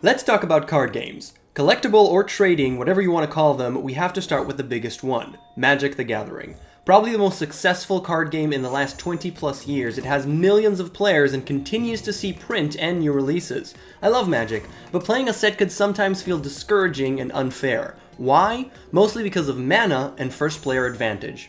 Let's talk about card games. Collectible or trading, whatever you want to call them, we have to start with the biggest one, Magic the Gathering. Probably the most successful card game in the last 20 plus years, it has millions of players and continues to see print and new releases. I love Magic, but playing a set could sometimes feel discouraging and unfair. Why? Mostly because of mana and first player advantage.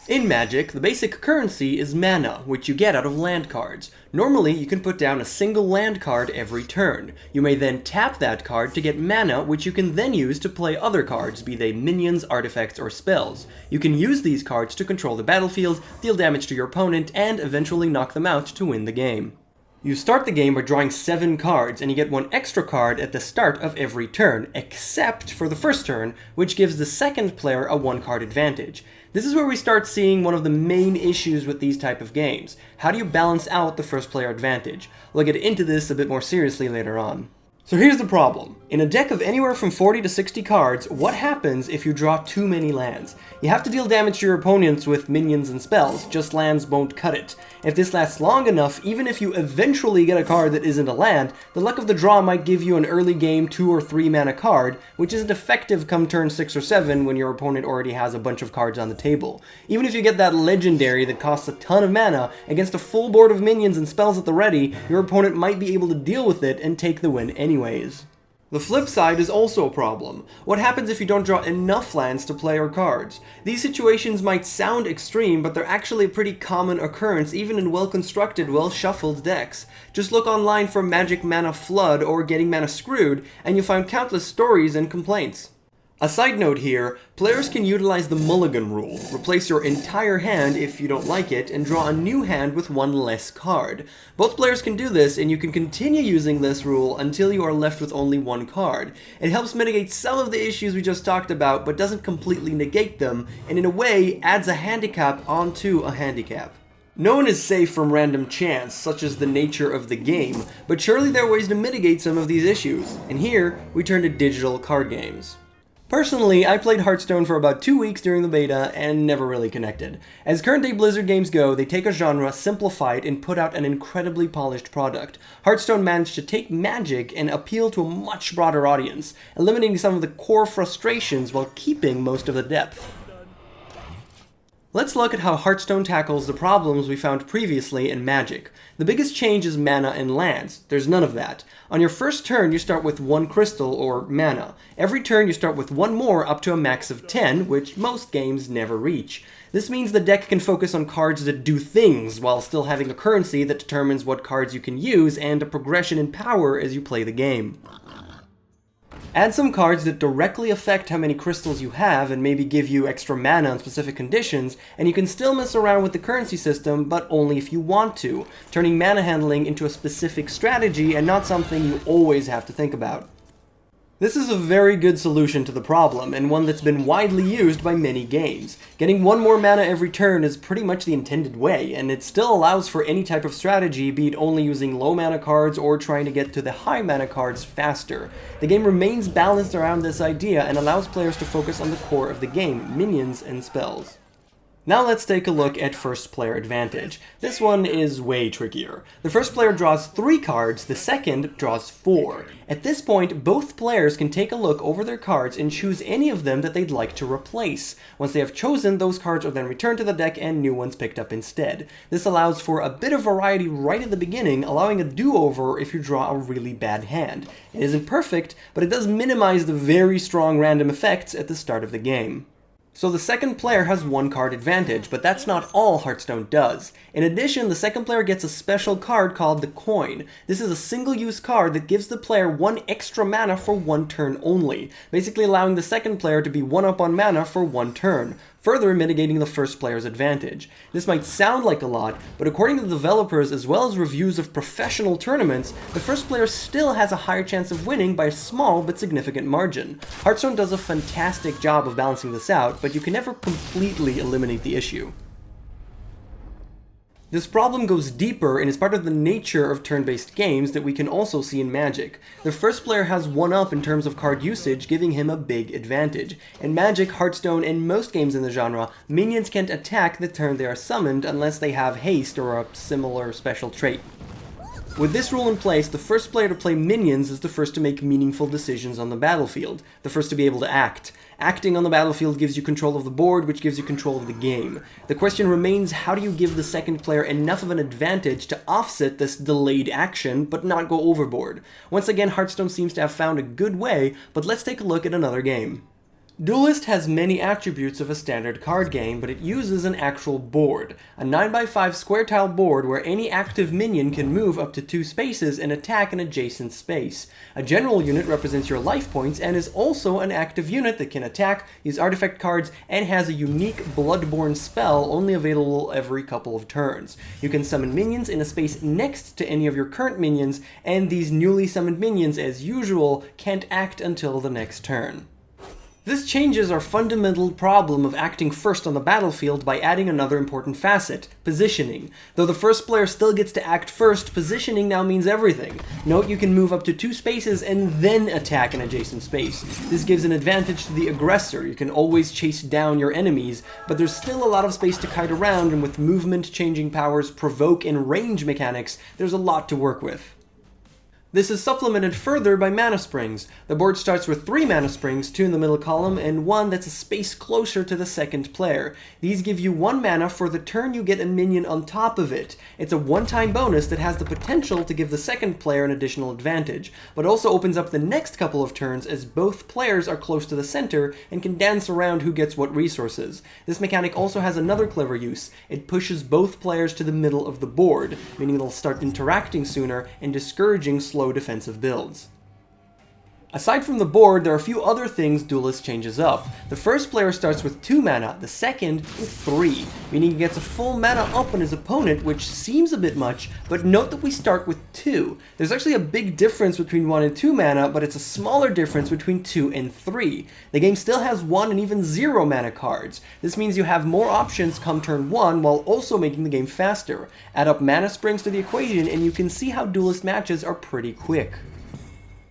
In Magic, the basic currency is mana, which you get out of land cards. Normally, you can put down a single land card every turn. You may then tap that card to get mana, which you can then use to play other cards, be they minions, artifacts, or spells. You can use these cards to control the battlefield, deal damage to your opponent, and eventually knock them out to win the game. You start the game by drawing 7 cards, and you get 1 extra card at the start of every turn, except for the first turn, which gives the second player a 1-card advantage. This is where we start seeing one of the main issues with these type of games. How do you balance out the first player advantage? We'll get into this a bit more seriously later on. So here's the problem. In a deck of anywhere from 40 to 60 cards, what happens if you draw too many lands? You have to deal damage to your opponents with minions and spells, just lands won't cut it. If this lasts long enough, even if you eventually get a card that isn't a land, the luck of the draw might give you an early game 2 or 3 mana card, which isn't effective come turn 6 or 7 when your opponent already has a bunch of cards on the table. Even if you get that legendary that costs a ton of mana, against a full board of minions and spells at the ready, your opponent might be able to deal with it and take the win anyways. The flip side is also a problem. What happens if you don't draw enough lands to play your cards? These situations might sound extreme, but they're actually a pretty common occurrence even in well-constructed, well-shuffled decks. Just look online for Magic Mana Flood or Getting Mana Screwed, and you'll find countless stories and complaints. A side note here, players can utilize the mulligan rule, replace your entire hand if you don't like it, and draw a new hand with 1 less card. Both players can do this, and you can continue using this rule until you are left with only 1 card. It helps mitigate some of the issues we just talked about, but doesn't completely negate them, and in a way adds a handicap onto a handicap. No one is safe from random chance, such as the nature of the game, but surely there are ways to mitigate some of these issues, and here we turn to digital card games. Personally, I played Hearthstone for about 2 weeks during the beta and never really connected. As current-day Blizzard games go, they take a genre, simplify it, and put out an incredibly polished product. Hearthstone managed to take Magic and appeal to a much broader audience, eliminating some of the core frustrations while keeping most of the depth. Let's look at how Hearthstone tackles the problems we found previously in Magic. The biggest change is mana and lands. There's none of that. On your first turn, you start with 1 crystal, or mana. Every turn, you start with 1 more up to a max of 10, which most games never reach. This means the deck can focus on cards that do things, while still having a currency that determines what cards you can use and a progression in power as you play the game. Add some cards that directly affect how many crystals you have and maybe give you extra mana on specific conditions, and you can still mess around with the currency system, but only if you want to, turning mana handling into a specific strategy and not something you always have to think about. This is a very good solution to the problem, and one that's been widely used by many games. Getting 1 more mana every turn is pretty much the intended way, and it still allows for any type of strategy, be it only using low mana cards or trying to get to the high mana cards faster. The game remains balanced around this idea and allows players to focus on the core of the game, minions and spells. Now let's take a look at first player advantage. This one is way trickier. The first player draws 3 cards, the second draws 4. At this point, both players can take a look over their cards and choose any of them that they'd like to replace. Once they have chosen, those cards are then returned to the deck and new ones picked up instead. This allows for a bit of variety right at the beginning, allowing a do-over if you draw a really bad hand. It isn't perfect, but it does minimize the very strong random effects at the start of the game. So the second player has 1 card advantage, but that's not all Hearthstone does. In addition, the second player gets a special card called the Coin. This is a single-use card that gives the player 1 extra mana for 1 turn only, basically allowing the second player to be 1-up on mana for 1 turn, further mitigating the first player's advantage. This might sound like a lot, but according to the developers as well as reviews of professional tournaments, the first player still has a higher chance of winning by a small but significant margin. Hearthstone does a fantastic job of balancing this out, but you can never completely eliminate the issue. This problem goes deeper and is part of the nature of turn-based games that we can also see in Magic. The first player has 1-up in terms of card usage, giving him a big advantage. In Magic, Hearthstone, and most games in the genre, minions can't attack the turn they are summoned unless they have haste or a similar special trait. With this rule in place, the first player to play minions is the first to make meaningful decisions on the battlefield, the first to be able to act. Acting on the battlefield gives you control of the board, which gives you control of the game. The question remains, how do you give the second player enough of an advantage to offset this delayed action, but not go overboard? Once again, Hearthstone seems to have found a good way, but let's take a look at another game. Duelyst has many attributes of a standard card game, but it uses an actual board. A 9x5 square tile board where any active minion can move up to 2 spaces and attack an adjacent space. A general unit represents your life points and is also an active unit that can attack, use artifact cards, and has a unique Bloodborne spell only available every couple of turns. You can summon minions in a space next to any of your current minions, and these newly summoned minions, as usual, can't act until the next turn. This changes our fundamental problem of acting first on the battlefield by adding another important facet, positioning. Though the first player still gets to act first, positioning now means everything. Note you can move up to 2 spaces and then attack an adjacent space. This gives an advantage to the aggressor. You can always chase down your enemies, but there's still a lot of space to kite around, and with movement, changing powers, provoke, and range mechanics, there's a lot to work with. This is supplemented further by mana springs. The board starts with 3 mana springs, 2 in the middle column, and 1 that's a space closer to the second player. These give you 1 mana for the turn you get a minion on top of it. It's a one-time bonus that has the potential to give the second player an additional advantage, but also opens up the next couple of turns as both players are close to the center and can dance around who gets what resources. This mechanic also has another clever use. It pushes both players to the middle of the board, meaning they'll start interacting sooner and discouraging slow defensive builds. Aside from the board, there are a few other things Duelyst changes up. The first player starts with 2 mana, the second with 3, meaning he gets a full mana up on his opponent, which seems a bit much, but note that we start with 2. There's actually a big difference between 1 and 2 mana, but it's a smaller difference between 2 and 3. The game still has 1 and even 0 mana cards. This means you have more options come turn 1 while also making the game faster. Add up mana springs to the equation and you can see how Duelyst matches are pretty quick.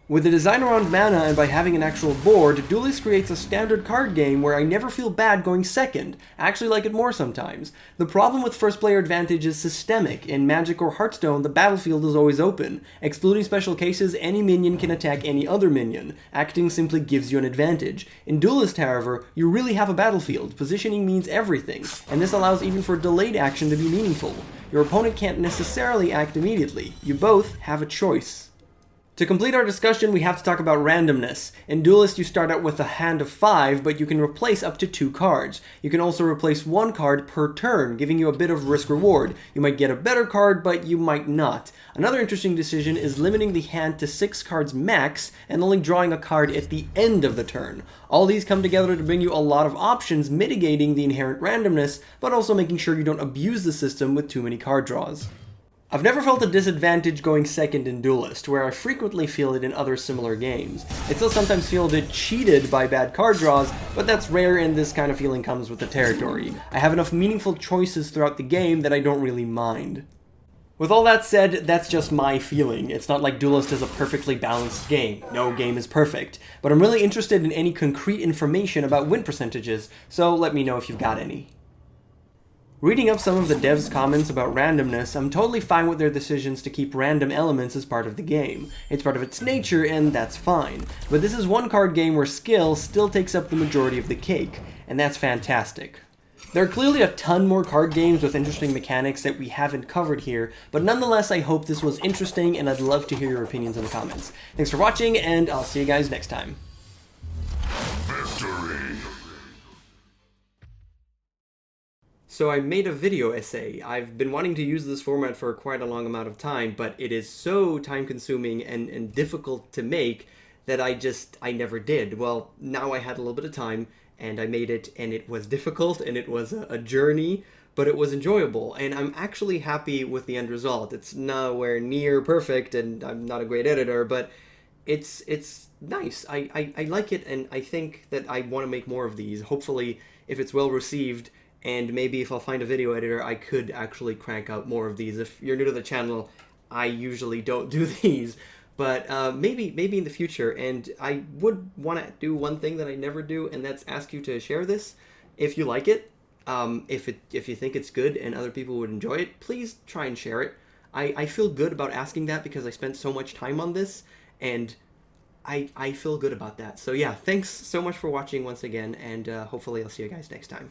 With the design around mana and by having an actual board, Duelyst creates a standard card game where I never feel bad going second. I actually like it more sometimes. The problem with first player advantage is systemic. In Magic or Hearthstone, the battlefield is always open. Excluding special cases, any minion can attack any other minion. Acting simply gives you an advantage. In Duelyst, however, you really have a battlefield. Positioning means everything, and this allows even for delayed action to be meaningful. Your opponent can't necessarily act immediately. You both have a choice. To complete our discussion, we have to talk about randomness. In Duelyst, you start out with a hand of 5, but you can replace up to 2 cards. You can also replace 1 card per turn, giving you a bit of risk-reward. You might get a better card, but you might not. Another interesting decision is limiting the hand to 6 cards max, and only drawing a card at the end of the turn. All these come together to bring you a lot of options, mitigating the inherent randomness, but also making sure you don't abuse the system with too many card draws. I've never felt a disadvantage going second in Duelyst, where I frequently feel it in other similar games. I still sometimes feel a bit cheated by bad card draws, but that's rare and this kind of feeling comes with the territory. I have enough meaningful choices throughout the game that I don't really mind. With all that said, that's just my feeling. It's not like Duelyst is a perfectly balanced game. No game is perfect. But I'm really interested in any concrete information about win percentages, so let me know if you've got any. Reading up some of the devs' comments about randomness, I'm totally fine with their decisions to keep random elements as part of the game. It's part of its nature, and that's fine. But this is one card game where skill still takes up the majority of the cake, and that's fantastic. There are clearly a ton more card games with interesting mechanics that we haven't covered here, but nonetheless I hope this was interesting and I'd love to hear your opinions in the comments. Thanks for watching, and I'll see you guys next time. Victory! So I made a video essay. I've been wanting to use this format for quite a long amount of time, but it is so time-consuming and difficult to make that I never did. Well, now I had a little bit of time, and I made it, and it was difficult, and it was a journey, but it was enjoyable, and I'm actually happy with the end result. It's nowhere near perfect, and I'm not a great editor, but it's nice. I like it, and I think that I want to make more of these. Hopefully, if it's well received, and maybe if I'll find a video editor, I could actually crank out more of these. If you're new to the channel, I usually don't do these, but maybe in the future. And I would want to do one thing that I never do, and that's ask you to share this if you like it. If you think it's good and other people would enjoy it, please try and share it. I feel good about asking that because I spent so much time on this, and I feel good about that. So yeah, thanks so much for watching once again, and hopefully I'll see you guys next time.